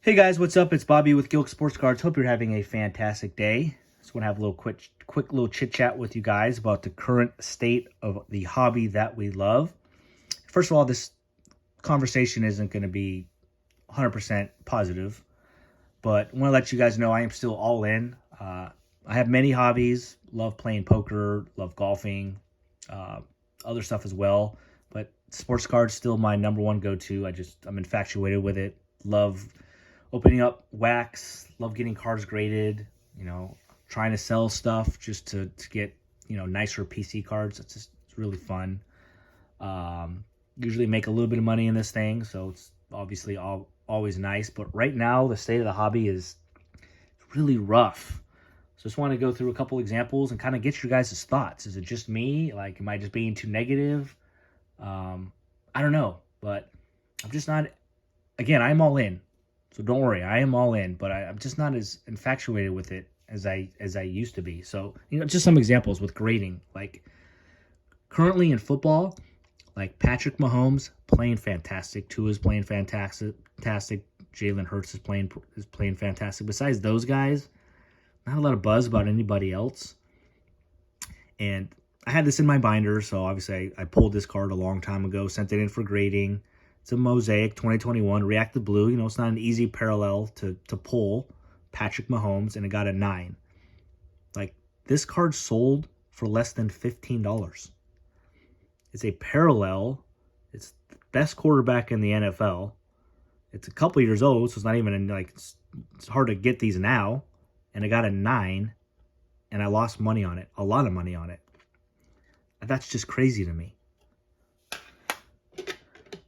Hey guys, what's up? It's Bobby with Gilk Sports Cards. Hope you're having a fantastic day. Just want to have a little quick little chit chat with you guys about the current state of the hobby that we love. First of all, this conversation isn't going to be 100% positive, but I want to let you guys know I am still all in. I have many hobbies. Love playing poker, love golfing, other stuff as well. But sports cards still my number one go-to. I'm infatuated with it. Love opening up wax, love getting cards graded, trying to sell stuff just to get, nicer PC cards. It's really fun. Usually make a little bit of money in this thing, so it's obviously always nice. But right now, the state of the hobby is really rough. So just want to go through a couple examples and kind of get your guys' thoughts. Is it just me? Like, am I just being too negative? I don't know, but I'm just not. Again, I'm all in. So don't worry, I am all in, but I'm just not as infatuated with it as I used to be. So, just some examples with grading. Like, currently in football, like Patrick Mahomes playing fantastic. Tua's playing fantastic. Jalen Hurts is playing fantastic. Besides those guys, not a lot of buzz about anybody else. And I had this in my binder, so obviously I pulled this card a long time ago, sent it in for grading. It's a Mosaic 2021 Reactive Blue. It's not an easy parallel to pull Patrick Mahomes, and it got a 9. Like, this card sold for less than $15. It's a parallel. It's the best quarterback in the NFL. It's a couple years old, so it's not even it's hard to get these now. And it got a 9, and I lost money on it, a lot of money on it. That's just crazy to me.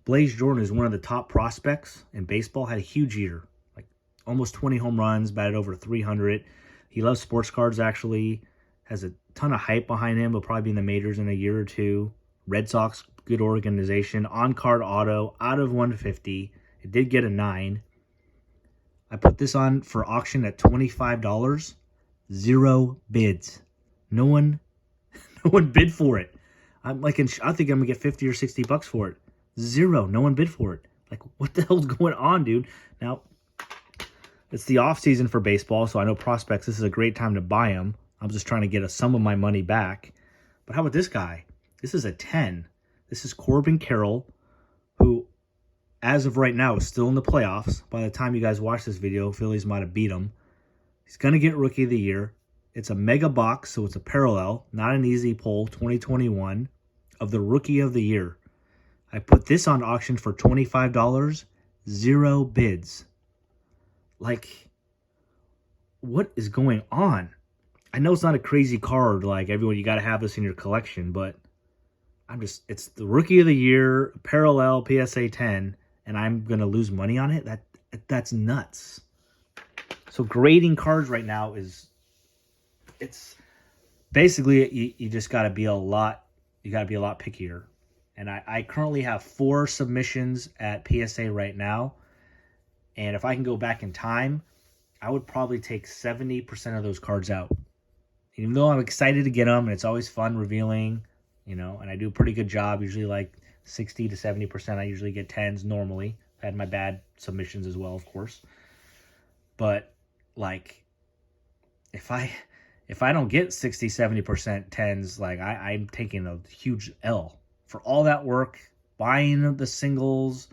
Blaze Jordan is one of the top prospects in baseball, had a huge year, like almost 20 home runs, batted over 300. He loves sports cards, actually, has a ton of hype behind him. He'll probably be in the majors in a year or two. Red Sox, good organization. On-card auto, out of 150. It did get a 9. I put this on for auction at $25. 0 bids. No one bid for it. I think I'm going to get 50 or 60 bucks for it. 0. No one bid for it. Like, what the hell's going on, dude? Now, it's the off season for baseball, so I know prospects, this is a great time to buy them. I'm just trying to get some of my money back. But how about this guy? This is a 10. This is Corbin Carroll, who, as of right now, is still in the playoffs. By the time you guys watch this video, Phillies might have beat him. He's going to get Rookie of the Year. It's a mega box, so it's a parallel, not an easy pull, 2021, of the Rookie of the Year. I put this on auction for $25, 0 bids. Like, what is going on? I know it's not a crazy card, like everyone, you got to have this in your collection, but it's the Rookie of the Year, parallel PSA 10, and I'm going to lose money on it? That's nuts. So grading cards right now it's basically, you just got to be a lot pickier. And I currently have 4 submissions at PSA right now. And if I can go back in time, I would probably take 70% of those cards out. Even though I'm excited to get them, and it's always fun revealing, and I do a pretty good job, usually like 60 to 70%. I usually get 10s normally. I had my bad submissions as well, of course. But, like, if I don't get 60, 70% 10s, like, I'm taking a huge L. For all that work, buying the singles,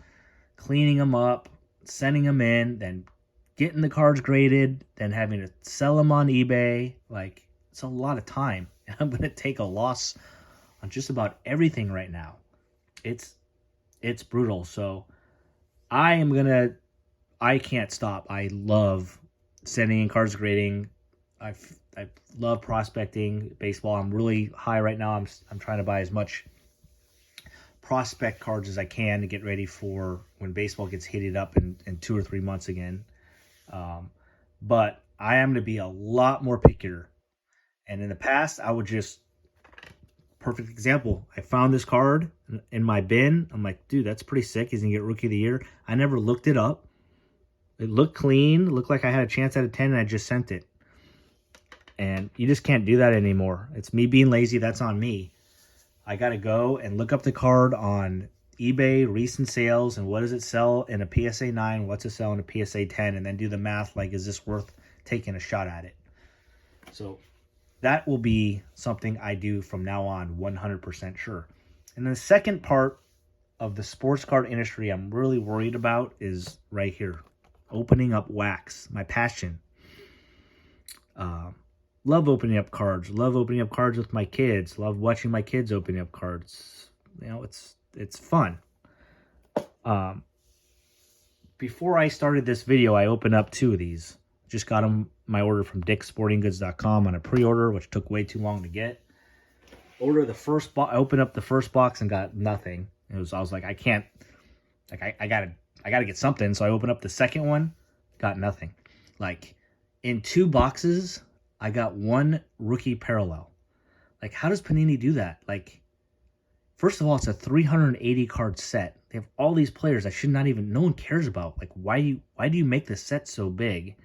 cleaning them up, sending them in, then getting the cards graded, then having to sell them on eBay. Like, it's a lot of time. And I'm going to take a loss on just about everything right now. It's brutal. So I can't stop. I love sending in cards grading. I love prospecting baseball. I'm really high right now. I'm trying to buy as much prospect cards as I can to get ready for when baseball gets heated up in 2 or 3 months again. But I am going to be a lot more pickier. And in the past, I would just, perfect example, I found this card in my bin. I'm like, dude, that's pretty sick. He's going to get Rookie of the Year. I never looked it up. It looked clean. It looked like I had a chance out of 10, and I just sent it. And you just can't do that anymore. It's me being lazy. That's on me. I got to go and look up the card on eBay recent sales and what does it sell in a PSA 9, what's it sell in a PSA 10, and then do the math like, is this worth taking a shot at it? So that will be something I do from now on, 100% sure. And the second part of the sports card industry I'm really worried about is right here. Opening up wax, my passion. Love opening up cards. Love opening up cards with my kids. Love watching my kids opening up cards. You know, it's fun. Before I started this video, I opened up 2 of these. Just got them, my order from dicksportinggoods.com on a pre-order, which took way too long to get. Ordered the first box. I opened up the first box and got nothing. I was like, I can't. Like I gotta get something. So I opened up the second one, got nothing. Like in 2 boxes, I got 1 rookie parallel. Like, how does Panini do that? Like, first of all, it's a 380 card set. They have all these players that should not even, no one cares about. Like, why do you make the set so big?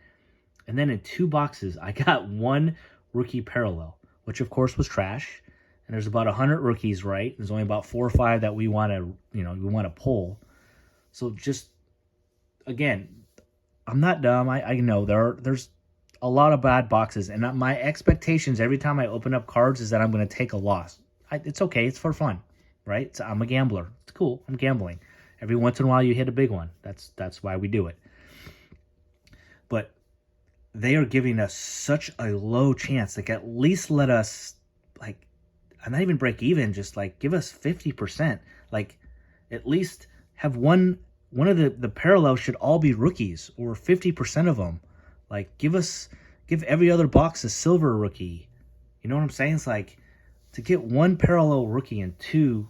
And then in 2 boxes, I got 1 rookie parallel, which of course was trash. And there's about 100 rookies, right? There's only about 4 or 5 that we want to, we want to pull. So just, again, I'm not dumb. I know there's a lot of bad boxes. And my expectations every time I open up cards is that I'm going to take a loss. It's okay. It's for fun, right? So I'm a gambler. It's cool. I'm gambling. Every once in a while you hit a big one. That's why we do it. But they are giving us such a low chance. Like, at least let us, like, I'm not even break even, just like give us 50%. Like, at least have one of the parallels should all be rookies, or 50% of them. Like, give every other box a silver rookie. You know what I'm saying? It's like, to get 1 parallel rookie and 2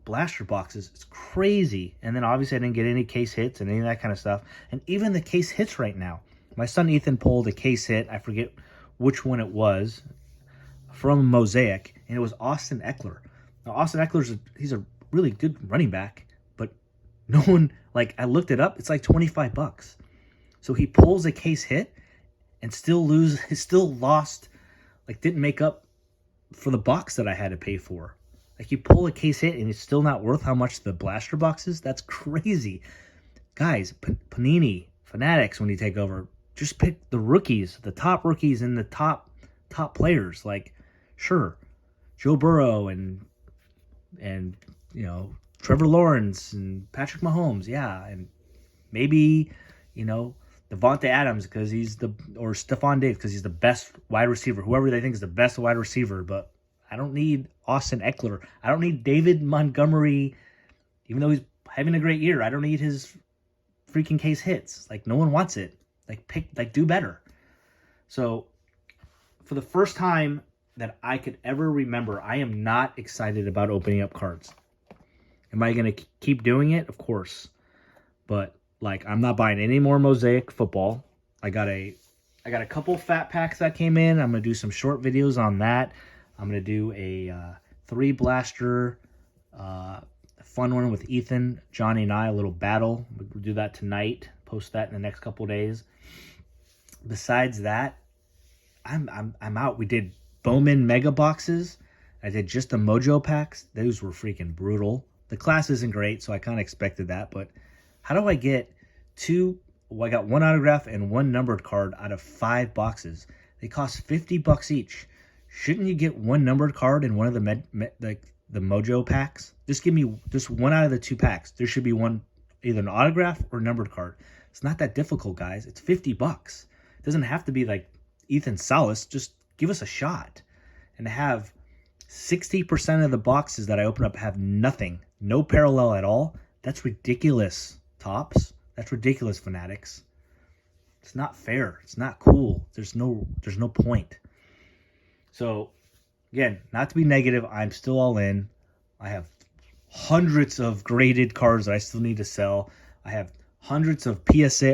blaster boxes, it's crazy. And then obviously I didn't get any case hits and any of that kind of stuff. And even the case hits right now, my son Ethan pulled a case hit. I forget which one it was, from Mosaic, and it was Austin Eckler. Now, Austin Eckler's he's a really good running back, but no one, like, I looked it up, it's like $25. So he pulls a case hit and still lost, like, didn't make up for the box that I had to pay for. Like, you pull a case hit and it's still not worth how much the blaster box is? That's crazy. Guys, Panini, Fanatics, when you take over, just pick the rookies, the top rookies and the top players. Like, sure, Joe Burrow and Trevor Lawrence and Patrick Mahomes, yeah, and maybe Devontae Adams or Stephon Diggs because he's the best wide receiver, whoever they think is the best wide receiver. But I don't need Austin Eckler. I don't need David Montgomery, even though he's having a great year. I don't need his freaking case hits. Like, no one wants it. Like, do better. So, for the first time that I could ever remember, I am not excited about opening up cards. Am I going to keep doing it? Of course. But, like, I'm not buying any more Mosaic football. I got a couple fat packs that came in. I'm going to do some short videos on that. I'm going to do a 3 blaster fun one with Ethan, Johnny, and I, a little battle. We'll do that tonight. Post that in the next couple days. Besides that, I'm out. We did Bowman mega boxes. I did just the Mojo packs. Those were freaking brutal. The class isn't great, so I kind of expected that. But how do I get 2? Well, I got 1 autograph and 1 numbered card out of 5 boxes. They cost $50 each. Shouldn't you get 1 numbered card in one of the Mojo packs? Just give me just 1 out of the 2 packs. There should be one, either an autograph or numbered card. It's not that difficult, guys. It's $50. It doesn't have to be like Ethan Salas. Just give us a shot. And to have 60% of the boxes that I open up have nothing, no parallel at all, that's ridiculous, Tops. That's ridiculous, Fanatics. It's not fair. It's not cool. There's no point. So, again, not to be negative, I'm still all in. I have hundreds of graded cards that I still need to sell. I have hundreds of PC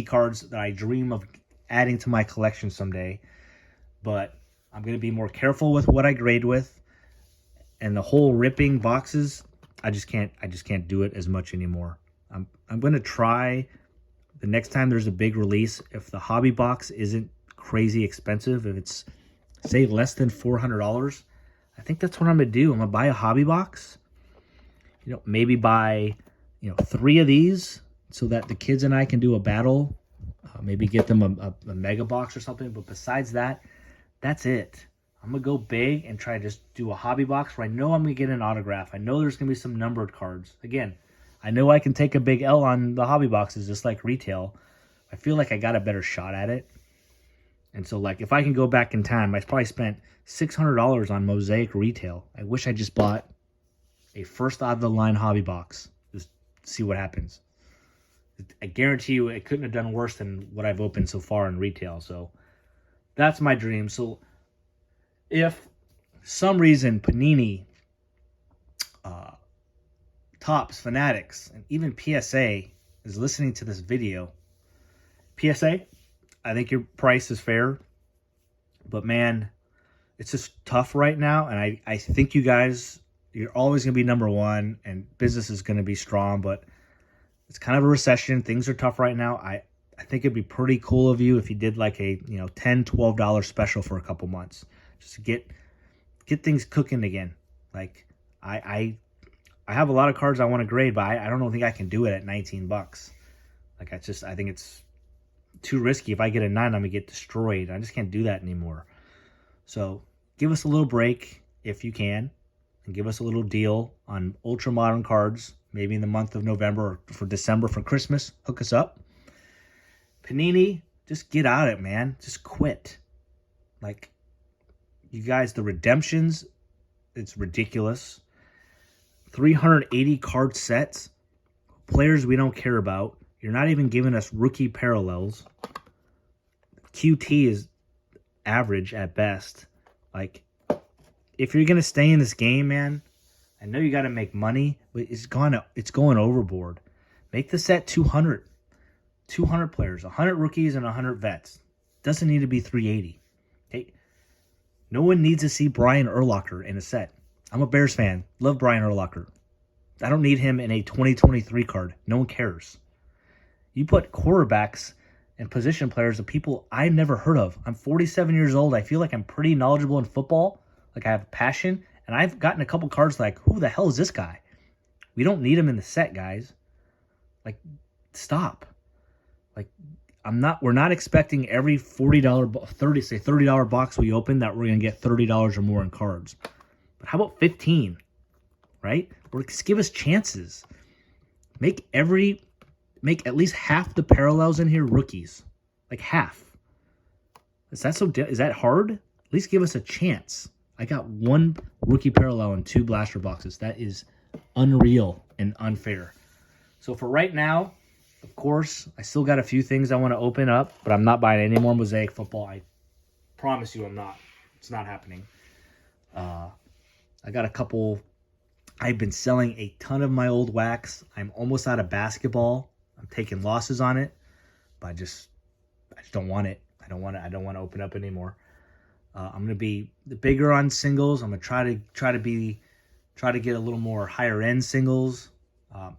cards that I dream of adding to my collection someday. But I'm going to be more careful with what I grade with. And the whole ripping boxes, I just can't do it as much anymore. I'm going to try the next time there's a big release, if the hobby box isn't crazy expensive, if it's, say, less than $400, I think that's what I'm going to do. I'm going to buy a hobby box, maybe buy, 3 of these so that the kids and I can do a battle. Maybe get them a mega box or something. But besides that, that's it. I'm going to go big and try to just do a hobby box where I know I'm going to get an autograph. I know there's going to be some numbered cards. Again, I know I can take a big L on the hobby boxes just like retail. I feel like I got a better shot at it. And so, like, if I can go back in time, I probably spent $600 on Mosaic retail. I wish I just bought a first out of the line hobby box. Just see what happens. I guarantee you it couldn't have done worse than what I've opened so far in retail. So that's my dream. So if some reason Panini, Topps, Fanatics, and even PSA is listening to this video, PSA, I think your price is fair. But man, it's just tough right now. And I think you guys, you're always going to be number one and business is going to be strong. But it's kind of a recession. Things are tough right now. I think it'd be pretty cool of you if you did like a $10, $12 special for a couple months. Just to get things cooking again. Like I have a lot of cards I want to grade, but I don't think I can do it at $19. Like I think it's too risky. If I get a 9, I'm gonna get destroyed. I just can't do that anymore. So give us a little break if you can, and give us a little deal on ultra modern cards. Maybe in the month of November or for December for Christmas. Hook us up. Panini, just get out of it, man. Just quit. Like, you guys, the redemptions, it's ridiculous. 380 card sets. Players we don't care about. You're not even giving us rookie parallels. QT is average at best. Like, if you're going to stay in this game, man, I know you got to make money, but it's going overboard. Make the set 200. 200 players, 100 rookies and 100 vets. Doesn't need to be 380. Okay? No one needs to see Brian Urlacher in a set. I'm a Bears fan. Love Brian Urlacher. I don't need him in a 2023 card. No one cares. You put quarterbacks and position players of people I've never heard of. I'm 47 years old. I feel like I'm pretty knowledgeable in football. Like I have passion. And I've gotten a couple cards like, who the hell is this guy? We don't need him in the set, guys. Like, stop. Like, we're not expecting every $30 box we open that we're going to get $30 or more in cards. But how about 15, right? Or just give us chances. Make at least half the parallels in here rookies. Like half. Is that hard? At least give us a chance. I got 1 rookie parallel and 2 blaster boxes. That is unreal and unfair. So for right now, of course, I still got a few things I want to open up, but I'm not buying any more Mosaic football. I promise you I'm not. It's not happening. I got a couple. I've been selling a ton of my old wax. I'm almost out of basketball. I'm taking losses on it, but I just don't want it. I don't want to open up anymore. I'm gonna be bigger on singles. I'm gonna try to get a little more higher end singles.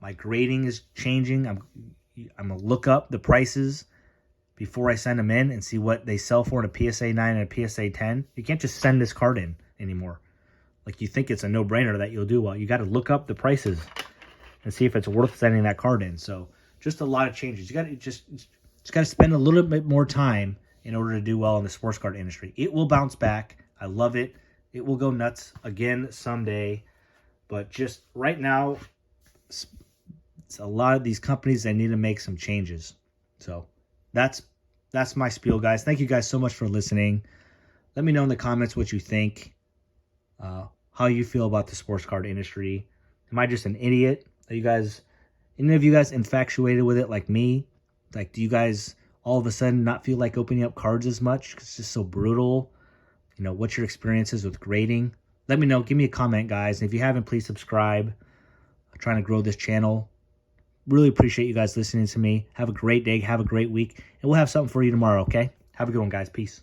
My grading is changing. I'm gonna look up the prices before I send them in and see what they sell for in a PSA 9 and a PSA 10. You can't just send this card in anymore. Like you think it's a no-brainer that you'll do well. You got to look up the prices and see if it's worth sending that card in. So just a lot of changes. You got to just got to spend a little bit more time in order to do well in the sports card industry. It will bounce back. I love it. It will go nuts again someday. But just right now, it's a lot of these companies that need to make some changes. So that's my spiel, guys. Thank you guys so much for listening. Let me know in the comments what you think. How you feel about the sports card industry. Am I just an idiot? Are you guys, any of you guys infatuated with it like me? Like, do you guys all of a sudden not feel like opening up cards as much because it's just so brutal? What's your experiences with grading? Let me know. Give me a comment, guys. And if you haven't, please subscribe. I'm trying to grow this channel. Really appreciate you guys listening to me. Have a great day. Have a great week. And we'll have something for you tomorrow, okay? Have a good one, guys. Peace.